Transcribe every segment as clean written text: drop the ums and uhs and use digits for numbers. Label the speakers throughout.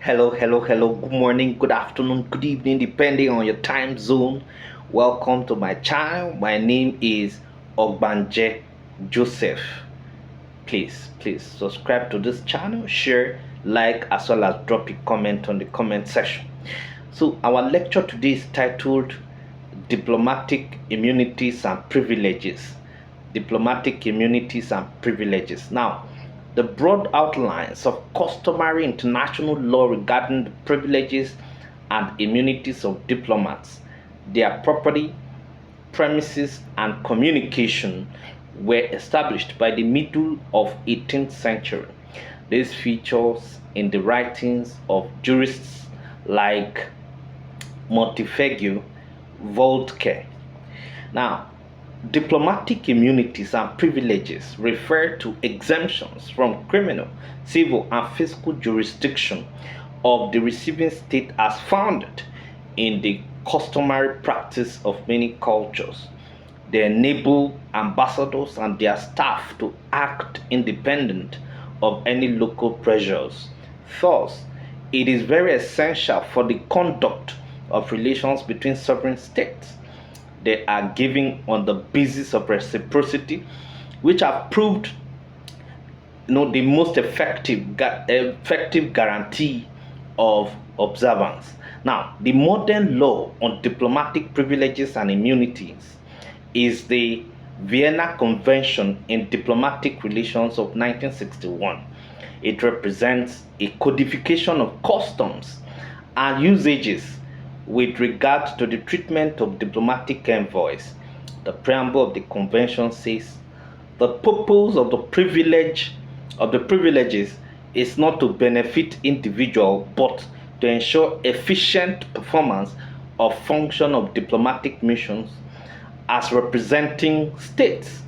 Speaker 1: Hello. Good morning, good afternoon, good evening, depending on your time zone. Welcome to my channel. My name is Ogbanje Joseph. Please subscribe to this channel, share, like, as well as drop a comment on the comment section. So, our lecture today is titled Diplomatic Immunities and Privileges. Diplomatic Immunities and Privileges. Now, the broad outlines of customary international law regarding the privileges and immunities of diplomats, their property, premises, and communication were established by the middle of 18th century. This features in the writings of jurists like Montefiore Voltaire. Now, diplomatic immunities and privileges refer to exemptions from criminal, civil, and fiscal jurisdiction of the receiving state as founded in the customary practice of many cultures. They enable ambassadors and their staff to act independent of any local pressures. Thus, it is very essential for the conduct of relations between sovereign states. They are given on the basis of reciprocity, which have proved the most effective guarantee of observance. Now, the modern law on diplomatic privileges and immunities is the Vienna Convention in Diplomatic Relations of 1961. It represents a codification of customs and usages with regard to the treatment of diplomatic envoys. The preamble of the convention says the purpose of the privileges is not to benefit individual but to ensure efficient performance of function of diplomatic missions as representing states.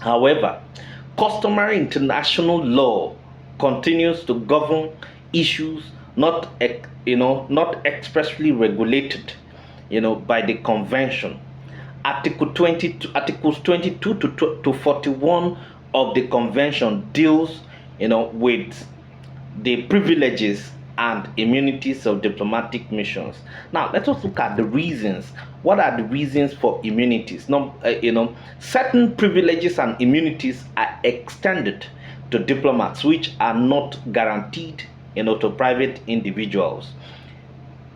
Speaker 1: However, customary international law continues to govern issues not expressly regulated by the convention. Articles 22 to 41 of the convention deals with the privileges and immunities of diplomatic missions. Now, let us look at the reasons. What are the reasons for immunities? Certain privileges and immunities are extended to diplomats, which are not guaranteed to private individuals.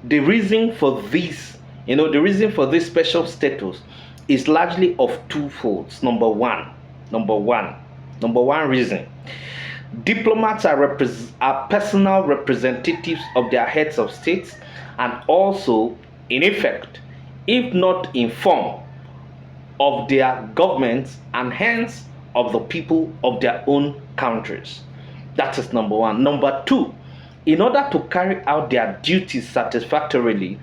Speaker 1: The reason for this, special status is largely of two folds. Number one reason: diplomats are personal representatives of their heads of states and also, in effect, if not in form, of their governments and hence of the people of their own countries. That is number one. Number two, in order to carry out their duties satisfactorily,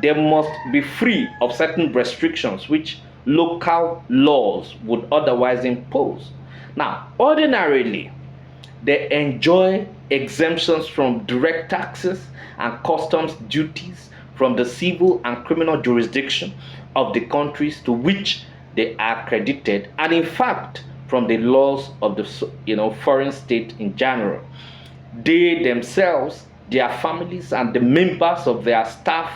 Speaker 1: they must be free of certain restrictions which local laws would otherwise impose. Now, ordinarily, they enjoy exemptions from direct taxes and customs duties from the civil and criminal jurisdiction of the countries to which they are credited, and in fact, from the laws of the foreign state in general. They themselves, their families, and the members of their staff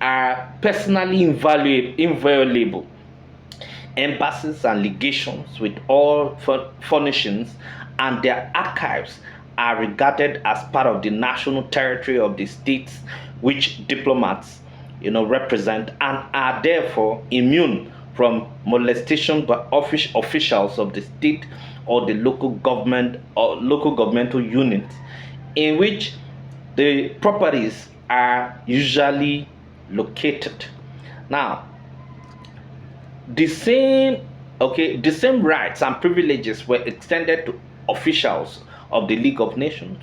Speaker 1: are personally inviolable. Embassies and legations with all furnishings and their archives are regarded as part of the national territory of the states which diplomats represent, and are therefore immune from molestation by officials of the state or the local government or local governmental units in which the properties are usually located. Now, the same rights and privileges were extended to officials of the League of Nations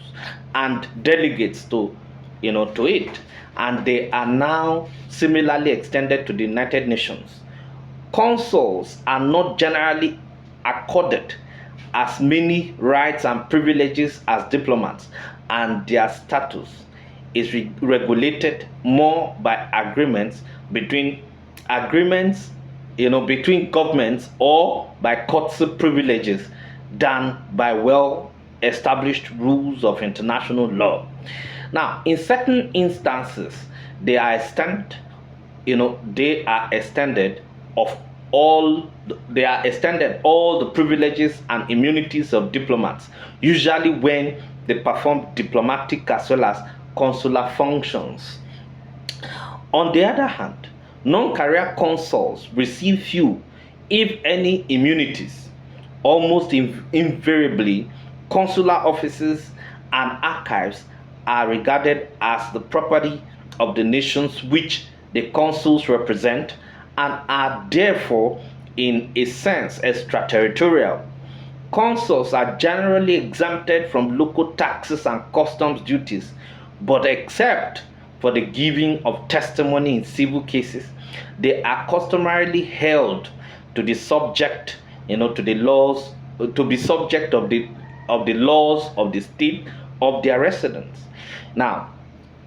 Speaker 1: and delegates to it, and they are now similarly extended to the United Nations. Consuls are not generally accorded as many rights and privileges as diplomats, and their status is regulated more by agreements between governments or by courtesy privileges than by well established rules of international law. Now, in certain instances, they are extended, they are extended of they are extended all the privileges and immunities of diplomats, usually when they perform diplomatic as well as consular functions. On the other hand, non-career consuls receive few, if any, immunities. Almost invariably, consular offices and archives are regarded as the property of the nations which the consuls represent and are therefore, in a sense, extraterritorial. Consuls are generally exempted from local taxes and customs duties, but except for the giving of testimony in civil cases, they are customarily held to the subject, to the laws, to be subject of the laws of the state of their residence. Now,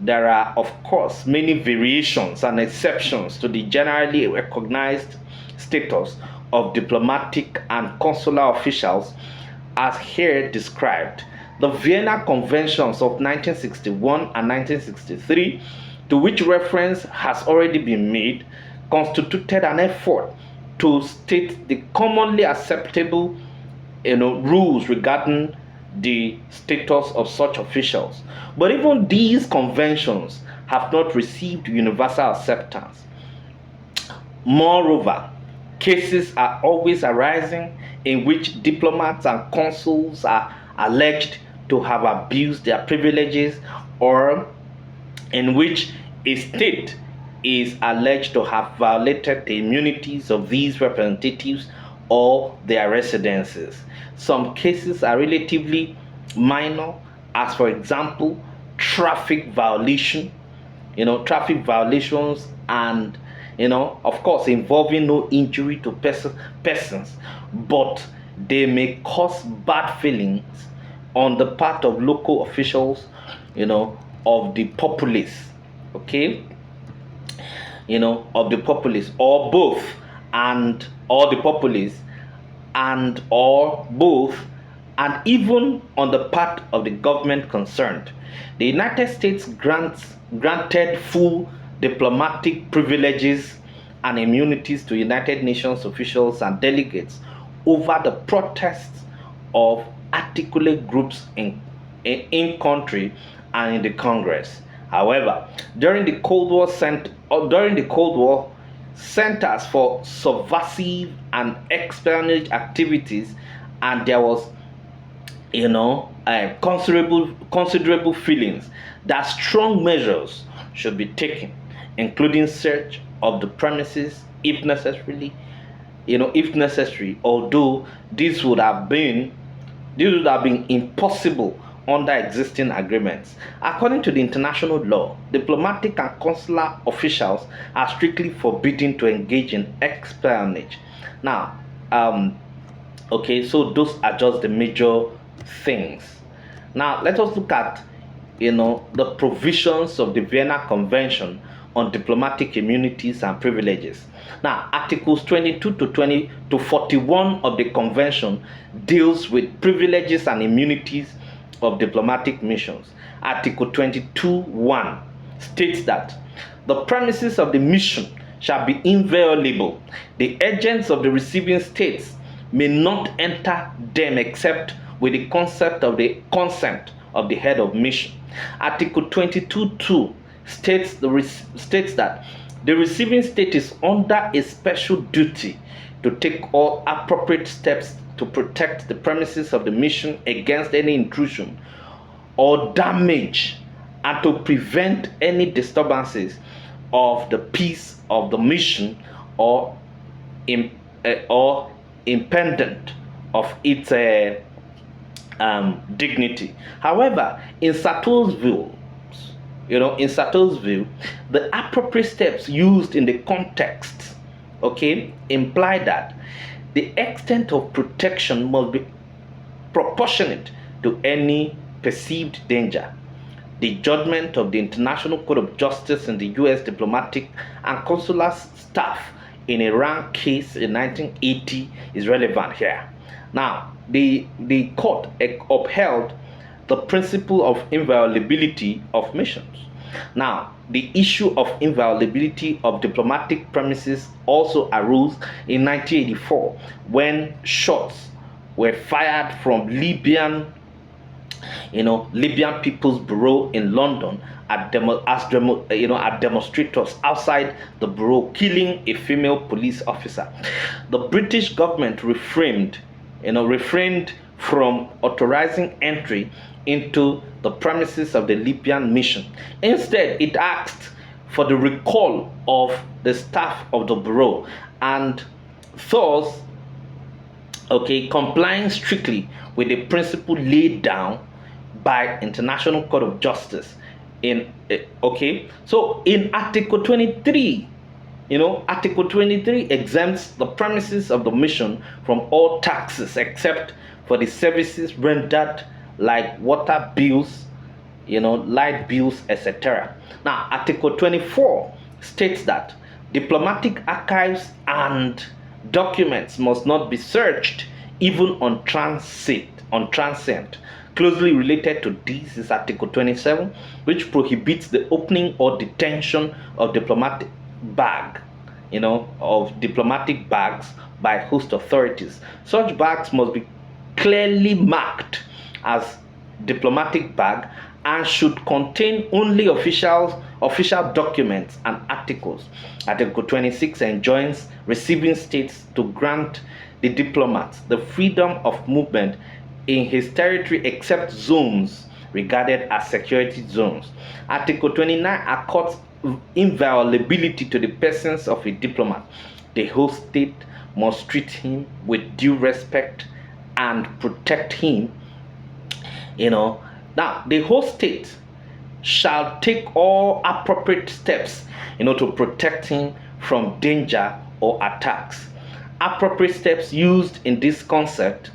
Speaker 1: there are, of course, many variations and exceptions to the generally recognized status of diplomatic and consular officials as here described. The Vienna Conventions of 1961 and 1963, to which reference has already been made, constituted an effort to state the commonly acceptable rules regarding the status of such officials. But even these conventions have not received universal acceptance. Moreover, cases are always arising in which diplomats and consuls are alleged to have abused their privileges, or in which a state is alleged to have violated the immunities of these representatives or their residences. Some cases are relatively minor, as for example, traffic violation, traffic violations, and of course, involving no injury to persons, but they may cause bad feelings on the part of local officials, of the populace, okay, of the populace, or both, and or the populace, and or both, and even on the part of the government concerned. The United States granted full diplomatic privileges and immunities to United Nations officials and delegates over the protests of articulate groups in country and in the Congress. However, during the Cold War, Centers for Subversive and Espionage Activities, and there was considerable feelings that strong measures should be taken, including search of the premises if necessary, although this would have been impossible under existing agreements. According to the international law, diplomatic and consular officials are strictly forbidden to engage in espionage. Now, okay, so those are just the major things. Now, let us look at the provisions of the Vienna Convention on diplomatic immunities and privileges. Now, Articles 22 to 41 of the convention deals with privileges and immunities of diplomatic missions. Article 22(1) states that the premises of the mission shall be inviolable. The agents of the receiving states may not enter them except with the consent of the head of mission. Article 22(2) states that the receiving state is under a special duty to take all appropriate steps to protect the premises of the mission against any intrusion or damage, and to prevent any disturbances of the peace of the mission or impediment of its dignity. However, in Sartre's view, the appropriate steps used in the context, imply that the extent of protection must be proportionate to any perceived danger. The judgment of the International Court of Justice in the U.S. diplomatic and consular staff in a Iran case in 1980 is relevant here. Now, the court upheld the principle of inviolability of missions. Now, the issue of inviolability of diplomatic premises also arose in 1984 when shots were fired from Libyan People's Bureau in London at demonstrators outside the bureau, killing a female police officer. The British government refrained from authorizing entry into the premises of the Libyan mission. Instead, it asked for the recall of the staff of the bureau and thus, complying strictly with the principle laid down by International Court of Justice in Article 23. Article 23 exempts the premises of the mission from all taxes except for the services rendered like water bills, light bills, etc. Now, Article 24 states that diplomatic archives and documents must not be searched even on transit. Closely related to this is Article 27, which prohibits the opening or detention of diplomatic bags by host authorities. Such bags must be clearly marked as diplomatic bag and should contain only official documents and articles. Article 26 enjoins receiving states to grant the diplomats the freedom of movement in his territory except zones regarded as security zones. Article 29 accords inviolability to the persons of a diplomat. The host state must treat him with due respect and protect him. Now, the host state shall take all appropriate steps, to protect him from danger or attacks. Appropriate steps used in this concept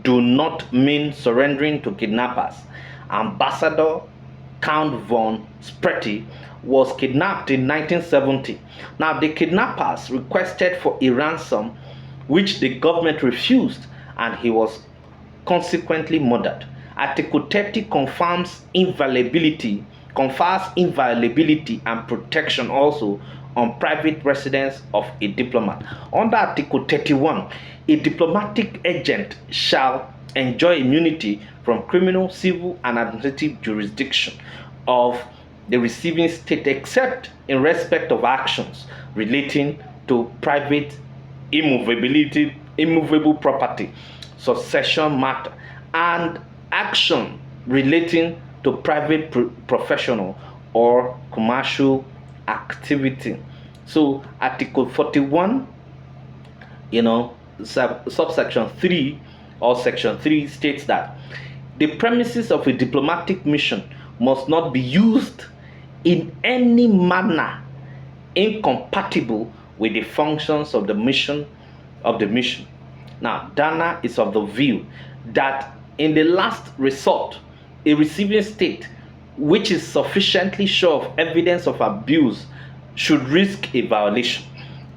Speaker 1: do not mean surrendering to kidnappers. Ambassador Count von Spreti was kidnapped in 1970. Now, the kidnappers requested for a ransom, which the government refused, and he was consequently murdered. Article 30 confers inviolability and protection also on private residence of a diplomat. Under Article 31, a diplomatic agent shall enjoy immunity from criminal, civil, and administrative jurisdiction of the receiving state except in respect of actions relating to private immovable property, succession matter, and action relating to private professional or commercial activity. So Article 41, subsection 3 or section 3 states that the premises of a diplomatic mission must not be used in any manner incompatible with the functions of the mission. Now, Dana is of the view that in the last resort, a receiving state which is sufficiently sure of evidence of abuse should risk a violation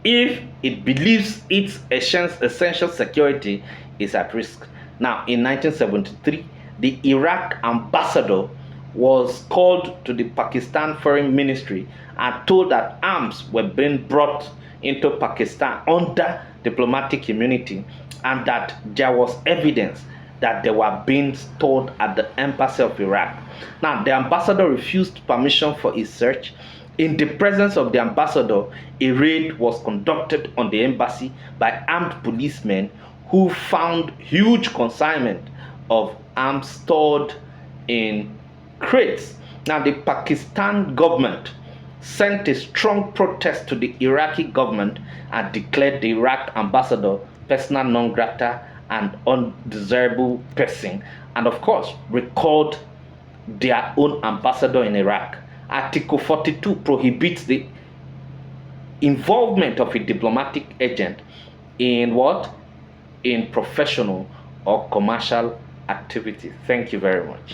Speaker 1: if it believes its essential security is at risk. Now, in 1973, the Iraq ambassador was called to the Pakistan Foreign Ministry and told that arms were being brought into Pakistan under diplomatic immunity and that there was evidence that they were being stored at the embassy of Iraq. Now, the ambassador refused permission for his search. In the presence of the ambassador, a raid was conducted on the embassy by armed policemen who found huge consignment of arms stored in crates. Now, the Pakistan government sent a strong protest to the Iraqi government and declared the Iraq ambassador persona non grata and undesirable person, and of course recalled their own ambassador in Iraq. Article 42 prohibits the involvement of a diplomatic agent in professional or commercial activity. Thank you very much.